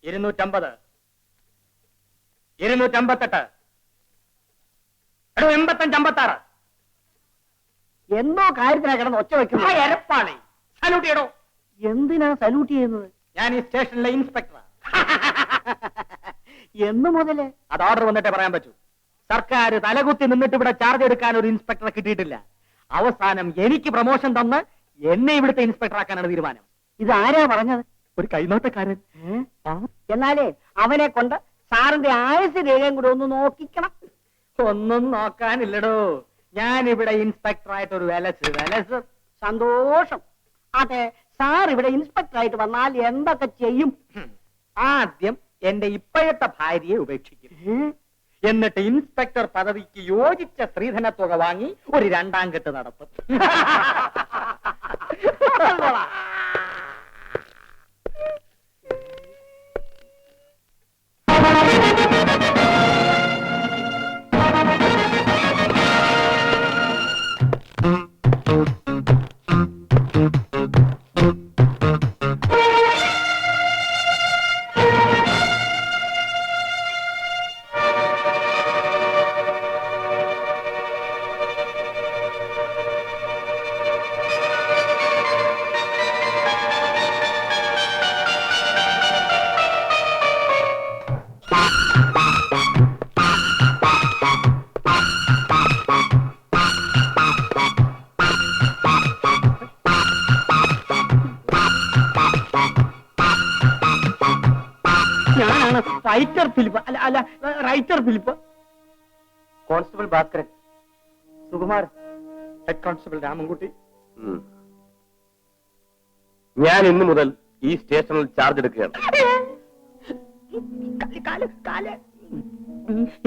250, 258, 85, 56. എന്തോ കാര്യത്തിനാ കിടന്ന് ഒച്ച വെക്കുന്നു. എരപ്പാളി സല്യൂട്ട് ചെയ്യടോ. എന്തിനാ സല്യൂട്ട് ചെയ്യുന്നത്? ഞാൻ ഈ സ്റ്റേഷനിലെ ഇൻസ്പെക്ടറാ. എന്ന് മുതലേ? അത് ഓർഡർ വന്നിട്ടേ പറയാൻ പറ്റൂ. സർക്കാർ തലകുത്തി നിന്നിട്ട് ഇവിടെ ചാർജ് എടുക്കാൻ ഒരു ഇൻസ്പെക്ടറെ കിട്ടിയിട്ടില്ല. അവസാനം എനിക്ക് പ്രമോഷൻ തന്ന് എന്നെ ഇവിടുത്തെ ഇൻസ്പെക്ടർ ആക്കാനാണ് തീരുമാനം. ഇത് ആരാ പറഞ്ഞത്? ഒരു കൈനോട്ടക്കാരൻ. എന്നാലേ അവനെ കൊണ്ട് സാറിന്റെ ആയുസ് രേഖയും കൂടെ ഒന്ന് നോക്കിക്കണം. ഒന്നും നോക്കാനില്ലടോ. ഞാൻ ഇവിടെ ഇൻസ്പെക്ടറായിട്ട് ഒരു വിലസ്. സന്തോഷം. അതെ, സാർ ഇവിടെ ഇൻസ്പെക്ടർ ആയിട്ട് വന്നാൽ എന്തൊക്കെ ചെയ്യും? ആദ്യം എന്റെ ഇപ്പോഴത്തെ ഭാര്യയെ ഉപേക്ഷിക്കും. എന്നിട്ട് ഇൻസ്പെക്ടർ പദവിക്ക് യോജിച്ച സ്ത്രീധന തുക വാങ്ങി ഒരു 2ാം കെട്ട് നടത്തും. ഞാനാണ് റൈറ്റർ ഫിലിപ്പ്. അല്ല writer Philip. Constable Bhaskaran. Sukumaran. Head constable Ramankutty. ഞാൻ ഇന്നു മുതൽ ഈ സ്റ്റേഷനിൽ ചാർജ് എടുക്കുകയാണ്.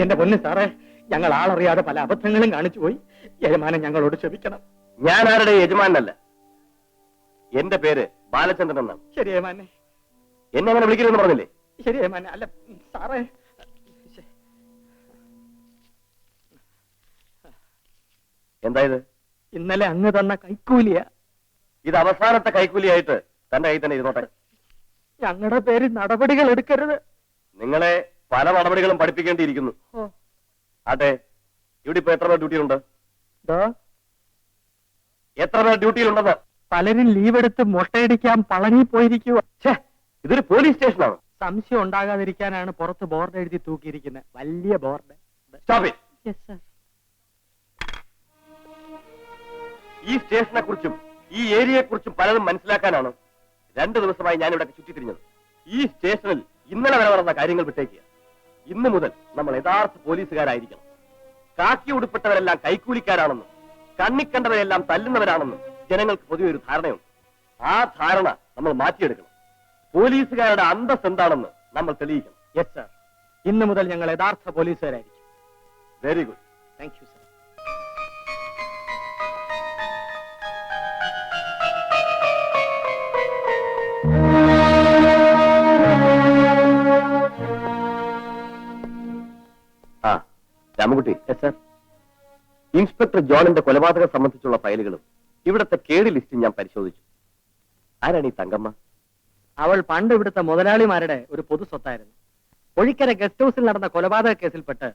എന്റെ പൊന്ന് സാറേ, ഞങ്ങൾ ആളറിയാതെ പല അബദ്ധങ്ങളും കാണിച്ചു പോയി. യജമാനൻ ഞങ്ങളോട് ക്ഷമിക്കണം. ഞാൻ ആരുടെ യജമാനല്ല. എന്റെ പേര് ബാലചന്ദ്രൻ എന്നാണ്. ശരി യജമാനെ. എന്നെ അങ്ങനെ വിളിക്കരുതെന്ന് പറഞ്ഞില്ലേ? ശരി യജമാനെ. അല്ല സാറേ, എന്തായത്? ഇന്നലെ അങ്ങ് തന്ന കൈക്കൂലിയ. ഇത് അവസാനത്തെ കൈക്കൂലിയായിട്ട് തന്റെ കയ്യിൽ തന്നെ ഇരുന്നോട്ടെ. ഞങ്ങളുടെ പേര് നടപടികൾ എടുക്കരുത്. നിങ്ങളെ പല നടപടികളും പഠിപ്പിക്കേണ്ടിയിരിക്കുന്നു. അതെ, ഇവിടെ ഇപ്പൊ എത്ര പേർ ഡ്യൂട്ടിയിലുണ്ട്? എത്ര പേർ ഡ്യൂട്ടിയിലുണ്ടെന്ന്? പലരും ലീവ് എടുത്ത് മുട്ടയടിക്കാൻ പളനി പോയിരിക്കുക. ഇതൊരു പോലീസ് സ്റ്റേഷനാണ്. സംശയം ഉണ്ടാകാതിരിക്കാനാണ് പുറത്ത് ബോർഡ് എഴുതി തൂക്കിയിരിക്കുന്നത്. വലിയ ബോർഡ്. ഈ സ്റ്റേഷനെ കുറിച്ചും ഈ ഏരിയയെ കുറിച്ചും പലതും മനസ്സിലാക്കാനാണ് 2 ദിവസമായി ഞാൻ ഇവിടെ ചുറ്റിത്തിരിഞ്ഞത്. ഈ സ്റ്റേഷനിൽ ഇന്നലെ വരെ നടന്ന കാര്യങ്ങൾ വിട്ടേക്കുക. ഇന്നു മുതൽ നമ്മൾ യഥാർത്ഥ പോലീസുകാരായിരിക്കണം. കാക്കി ഉടുപ്പെട്ടവരെല്ലാം കൈക്കൂലിക്കാരാണെന്നും കണ്ണിക്കണ്ടവരെല്ലാം തല്ലുന്നവരാണെന്നും ജനങ്ങൾക്ക് പൊതുവെ ഒരു ധാരണയുണ്ട്. ആ ധാരണ നമ്മൾ മാറ്റിയെടുക്കണം. പോലീസുകാരുടെ അന്തസ് എന്താണെന്ന് നമ്മൾ തെളിയിക്കണം. Yes sir. ഇന്നു മുതൽ ഞങ്ങൾ യഥാർത്ഥ പോലീസുകാരായിരിക്കും. Very good. Thank you sir. Ramankutty. Sir. Inspector ജോണിന്റെ കൊലപാതകം സംബന്ധിച്ചുള്ള ഫയലുകളും ഇവിടുത്തെ കേടി ലിസ്റ്റും ഞാൻ പരിശോധിച്ചു. ആരാണ് ഈ തങ്കമ്മ? അവൾ പണ്ട് ഇവിടുത്തെ മുതലാളിമാരുടെ ഒരു പൊതു സ്വത്തായിരുന്നു. ഒഴിക്കര ഗസ്റ്റ് ഹൗസിൽ നടന്ന കൊലപാതക കേസിൽപ്പെട്ട്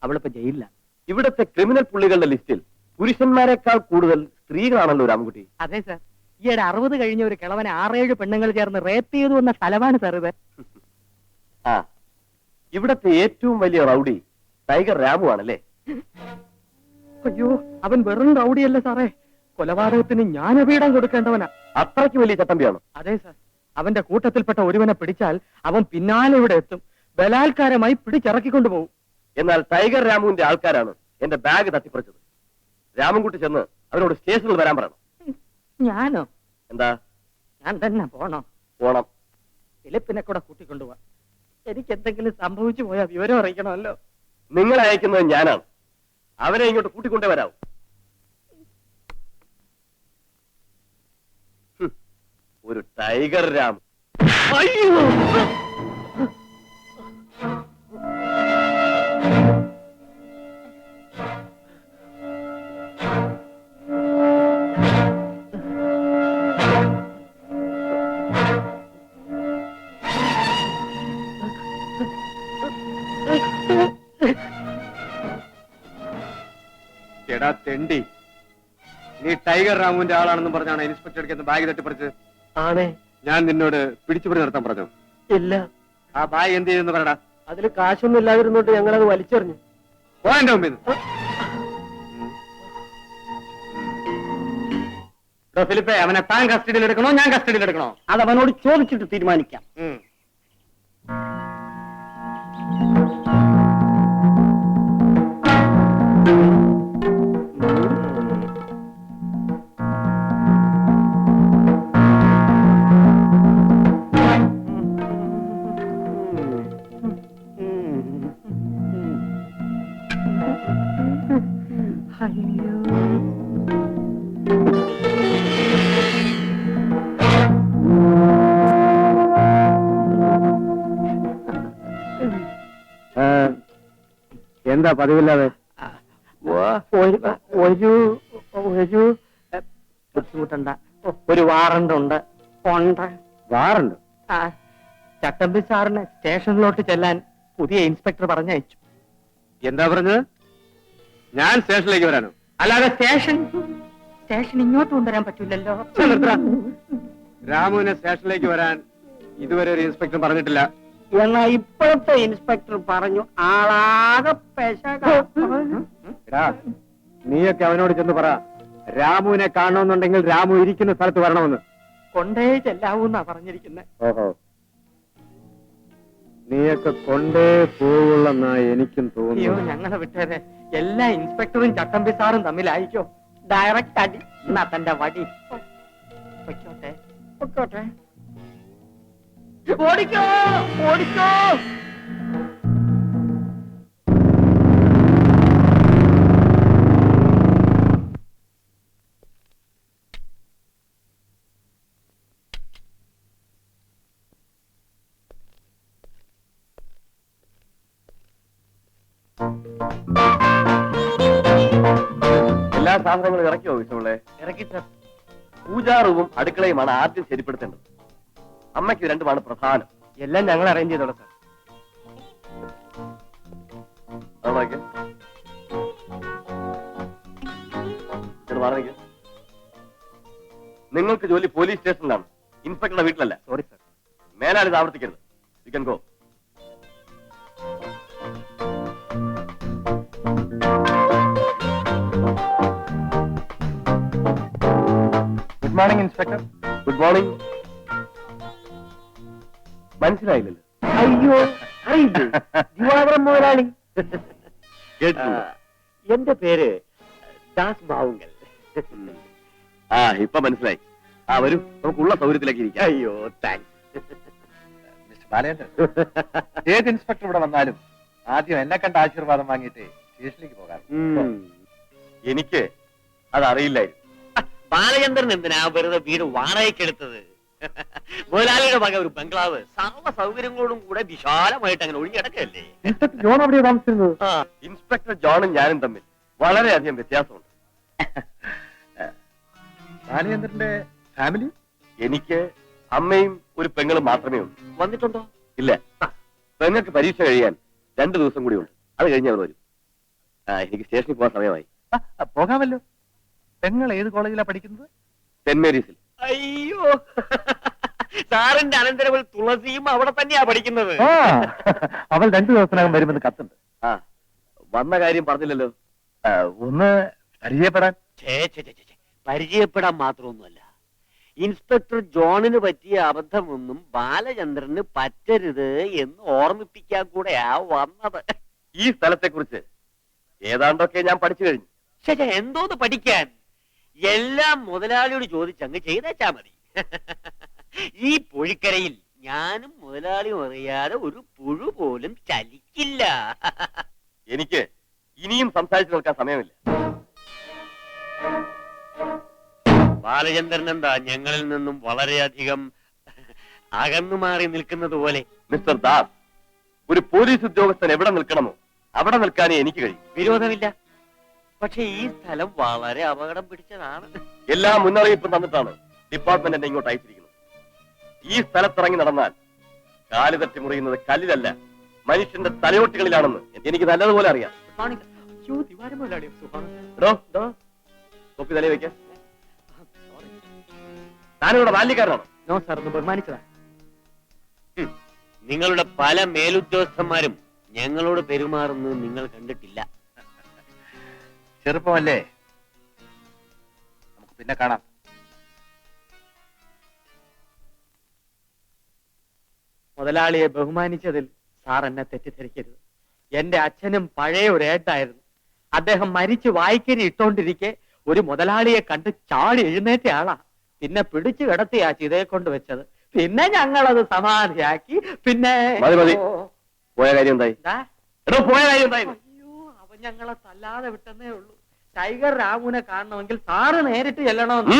അവളിപ്പോ ജയിലിലാണ്. ഇവിടുത്തെ ക്രിമിനൽ പുള്ളികളുടെ ലിസ്റ്റിൽ പുരുഷന്മാരെക്കാൾ കൂടുതൽ സ്ത്രീകളാണല്ലോ രാമൻകുട്ടി. അതെ സർ. ഈയിടെ 60 കഴിഞ്ഞ ഒരു കിളവനെ 6-7 പെണ്ണുങ്ങൾ ചേർന്ന് റേപ്പ് ചെയ്തു എന്ന സ്ഥലമാണ് സാർ ഇത്. ആ, ഇവിടത്തെ ഏറ്റവും വലിയ റൗഡി ടൈഗർ രാമു ആണല്ലേ? അയ്യോ, അവൻ വെറും റൗഡിയല്ല സാറേ, കൊലപാതകത്തിന് ജ്ഞാനപീഠം കൊടുക്കേണ്ടവനാ. അത്രയ്ക്ക് വലിയ ചട്ടമ്പിയാണോ? അതെ സാർ. അവന്റെ കൂട്ടത്തിൽപ്പെട്ട ഒരുവനെ പിടിച്ചാൽ അവൻ പിന്നാലെ ഇവിടെ എത്തും. ബലാത്കാരമായി പിടിച്ചിറക്കിക്കൊണ്ടുപോകും. എന്നാൽ ടൈഗർ രാമുവിന്റെ ആൾക്കാരാണ് എന്റെ ബാഗ് തട്ടിപ്പറിച്ചത്. രാമൻകുട്ടി ചെന്ന് അവരോട് സ്റ്റേഷനിൽ വരാൻ പറയണം. ഞാനോ? എന്താ? ഞാൻ തന്നെ പോണോ? പോണം. ഫിലിപ്പിനെ കൂടെ കൂട്ടിക്കൊണ്ടുപോവാ. എനിക്ക് എന്തെങ്കിലും സംഭവിച്ചു പോയാൽ വിവരം അറിയിക്കണമല്ലോ. നിങ്ങളെ അയക്കുന്നത് ഞാനാണ്. അവരെ ഇങ്ങോട്ട് കൂട്ടിക്കൊണ്ടേ വരാവും. ഒരു ടൈഗർ രാം. അയ്യോ, ടൈഗർ രാമുവിന്റെ ആളാണെന്നും പറഞ്ഞാണ് ഇൻസ്പെക്ടർ എടുക്കുന്ന ബാഗ് തട്ടിപ്പറിച്ച്. ആണേ. ഞാൻ നിന്നോട് പിടിച്ചുപിടി നടത്താൻ പറഞ്ഞു. ഇല്ല. ആ ബാഗ് എന്ത് ചെയ്യുന്നു പറയടാ. അതിൽ കാശൊന്നും ഇല്ലാതിരുന്നോട്ട് ഞങ്ങളത് വലിച്ചെറിഞ്ഞു. പോ എന്റെ മുമ്പിൽ നിന്ന്. ഫിലിപ്പേ, അവനെ താൻ കസ്റ്റഡിയിൽ എടുക്കണോ ഞാൻ കസ്റ്റഡിയിൽ എടുക്കണോ? അത് അവനോട് ചോദിച്ചിട്ട് തീരുമാനിക്കാം. എന്താ പതിവില്ലാതെ? ഒരു ബുദ്ധിമുട്ടണ്ട, ഒരു വാറണ്ട് ഉണ്ട്. വാറുണ്ട്? ചട്ടമ്പി സാറിന് സ്റ്റേഷനിലോട്ട് ചെല്ലാൻ പുതിയ ഇൻസ്പെക്ടർ പറഞ്ഞയച്ചു. എന്താ പറഞ്ഞത്? ഞാൻ സ്റ്റേഷനിലേക്ക് വരാനോ? അല്ലാതെ സ്റ്റേഷൻ ഇങ്ങോട്ട് കൊണ്ടുവരാൻ പറ്റില്ലല്ലോ. രാമുവിനെ സ്റ്റേഷനിലേക്ക് വരാൻ ഇതുവരെ ഒരു ഇൻസ്പെക്ടർ പറഞ്ഞിട്ടില്ല. എന്നാ ഇപ്പോഴത്തെ ഇൻസ്പെക്ടർ പറഞ്ഞു ആളാകെ എടാ, നീയൊക്കെ അവനോട് ചെന്ന് പറ, രാമുവിനെ കാണണമെന്നുണ്ടെങ്കിൽ രാമു ഇരിക്കുന്ന സ്ഥലത്ത് വരണമെന്ന്. കൊണ്ടേ ചെല്ലാവൂന്നാ പറഞ്ഞിരിക്കുന്നത്. ഓഹോ, നീയൊക്കെ കൊണ്ടേ പോവുള്ളെന്നാ എനിക്കും അയ്യോ, തോന്നുന്നു. ഞങ്ങളെ വിട്ടേരെ. എല്ലാ ഇൻസ്പെക്ടറും ചട്ടമ്പി സാറും തമ്മിലായിക്കോ. ഡയറക്റ്റ് അടി. എന്നാ തന്റെ വടി പൊയ്ക്കോട്ടെ. ഓടിക്കോ ഓടിക്കോ. എല്ലാ സാധനങ്ങളും ഇറക്കിയോ വിഷമുള്ളേ? ഇറക്കി സാർ. പൂജാറുവും അടുക്കളയുമാണ് ആദ്യം ശരിപ്പെടുത്തേണ്ടത്. അമ്മയ്ക്ക് രണ്ടുമാണ് പ്രധാനം. എല്ലാം ഞങ്ങൾ അറേഞ്ച് ചെയ്തോളാം സാർ. അവിടേക്ക് പറഞ്ഞേക്ക്. നിങ്ങൾക്ക് ജോലി പോലീസ് സ്റ്റേഷനിലാണ്, ഇൻസ്പെക്ടറുടെ വീട്ടിലല്ല. Sorry sir. മേലാൽ ഇത് ആവർത്തിക്കരുത്. You can go. Good morning inspector. Good morning. മനസ്സിലായില്ലല്ലോ. അയ്യോ, അറിയില്ലേ ദിവാകരൻ മുതലാളി? കേട്ടില്ല. എന്റെ പേര് ദാസ് ബാവുങ്കൽ. ആ, ഇപ്പൊ മനസ്സിലായി. ആ, വരൂ, നമുക്കുള്ള സൗകര്യത്തിലേക്ക് ഇരിക്കാം. അയ്യോ, താങ്ക്സ്. മിസ്റ്റർ ബാലേന്ദ്രൻ, ഏത് ഇൻസ്പെക്ടർ ഇവിടെ വന്നാലും ആദ്യം എന്നെ കണ്ട ആശീർവാദം വാങ്ങിയിട്ട് സ്റ്റേഷനിലേക്ക് പോകാം. എനിക്ക് അതറിയില്ലായിരുന്നു. ബാലചന്ദ്രൻ എന്തിനാ വെറുതെ വീട് വാടകയ്ക്കെടുത്തത്? മുതലാളിയുടെ വക ഒരു ബംഗ്ലാവ് സർവ്വ സൗകര്യങ്ങളോടും കൂടെ വിശാലമായിട്ട് അങ്ങനെ ഒഴിഞ്ഞിടക്കല്ലേ. ജോൺ അവിടെ താമസിച്ചിരുന്നത്? ഇൻസ്പെക്ടർ ജോണും ഞാനും തമ്മിൽ വളരെയധികം വ്യത്യാസമുണ്ട്. ബാലചന്ദ്രന്റെ ഫാമിലി? എനിക്ക് അമ്മയും ഒരു പെങ്ങളും മാത്രമേ ഉള്ളൂ. വന്നിട്ടുണ്ടോ? ഇല്ല, പെങ്ങൾക്ക് പരീക്ഷ കഴിയാൻ 2 ദിവസം കൂടി ഉണ്ട്. അത് കഴിഞ്ഞ് അവർ വരും. എനിക്ക് സ്റ്റേഷനിൽ പോകാൻ സമയമായി. പോകാമല്ലോ. പെങ്ങൾ ഏത് കോളേജിലാ പഠിക്കുന്നത്? സെന്റ് മേരീസിൽ. അയ്യോ, സാറിന്റെ അനന്തരവൾ തുളസിയും അവിടെ തന്നെയാ പഠിക്കുന്നത്. അവൾ 2 ദിവസത്തിനകം വരുമെന്ന് കത്തുണ്ട്. ആ, വന്ന കാര്യം പറഞ്ഞില്ലല്ലോ. ഒന്ന് പരിചയപ്പെടാൻ. പരിചയപ്പെടാൻ മാത്രമൊന്നുമല്ല, ഇൻസ്പെക്ടർ ജോണിന് പറ്റിയ അബദ്ധമൊന്നും ബാലചന്ദ്രന് പറ്റരുത് എന്ന് ഓർമ്മിപ്പിക്കാൻ കൂടെയാ വന്നത്. ഈ സ്ഥലത്തെ കുറിച്ച് ഏതാണ്ടൊക്കെ ഞാൻ പഠിച്ചു കഴിഞ്ഞു. ശരി, എന്തോന്ന് പഠിക്കാൻ? എല്ലാം മുതലാളിയോട് ചോദിച്ചങ്ങ് ചെയ്തേച്ചാ മതി. ഈ പൊഴിക്കരയിൽ ഞാനും മുതലാളിയും അറിയാതെ ഒരു പുഴു പോലും ചലിക്കില്ല. എനിക്ക് ഇനിയും സംസാരിച്ചു നിൽക്കാൻ സമയമില്ല. ബാലചന്ദ്രൻ എന്താ ഞങ്ങളിൽ നിന്നും വളരെയധികം അകന്നു മാറി നിൽക്കുന്നത് പോലെ? മിസ്റ്റർ ദാസ്, ഒരു പോലീസ് ഉദ്യോഗസ്ഥൻ എവിടെ നിൽക്കണമോ അവിടെ നിൽക്കാനേ എനിക്ക് കഴിയും. വിരോധമില്ല, പക്ഷെ ഈ സ്ഥലം വളരെ അപകടം പിടിച്ചതാണ്. എല്ലാ മുന്നറിയിപ്പും തന്നിട്ടാണ് ഡിപ്പാർട്ട്മെന്റ് എന്നെ ഇങ്ങോട്ട് അയച്ചിരിക്കുന്നത്. ഈ സ്ഥലത്തിറങ്ങി നടന്നാൽ കാല് തട്ടി മുറിയുന്നത് കല്ലിലല്ല, മനുഷ്യന്റെ തലയോട്ടികളിലാണെന്ന് എനിക്ക് നല്ലതുപോലെ അറിയാം. അയ്യോ, ദിവാരം മുതലാളി. എടോ, തൊപ്പി തലയിൽ വെക്കാൻ. താനിവിടെ ബാല്യക്കാരനാണോ? നോ സാർ, ഒന്ന് ബഹുമാനിച്ചതാ. നിങ്ങളുടെ പല മേലുദ്യോഗസ്ഥന്മാരും ഞങ്ങളോട് പെരുമാറുന്നത് നിങ്ങൾ കണ്ടിട്ടില്ല. ചെറുപ്പമല്ലേ, നമുക്ക് പിന്നെ കാണാം. മുതലാളിയെ ബഹുമാനിച്ചതിൽ സാർ എന്നെ തെറ്റിദ്ധരിക്കരുത്. എന്റെ അച്ഛനും പഴയ ഒരു ഏട്ടായിരുന്നു. അദ്ദേഹം മരിച്ചു വായിക്കരി ഇട്ടോണ്ടിരിക്കെ ഒരു മുതലാളിയെ കണ്ട് ചാടി എഴുന്നേറ്റ ആളാ. പിന്നെ പിടിച്ചു കിടത്തിയാ ചിതയെ കൊണ്ട് വെച്ചത്. പിന്നെ ഞങ്ങളത് സമാധിയാക്കി. പിന്നെ മതി, മതി. ഓ, പോയ കാര്യം എന്തായി? എന്താ? എടോ, പോയ കാര്യം എന്തായി? അയ്യോ, അവൻ ഞങ്ങളെ തല്ലാതെ വിട്ടെന്നേ ഉള്ളൂ. ടൈഗർ രാമുവിനെ കാണണമെങ്കിൽ സാറ് നേരിട്ട് ചെല്ലണമെന്ന്.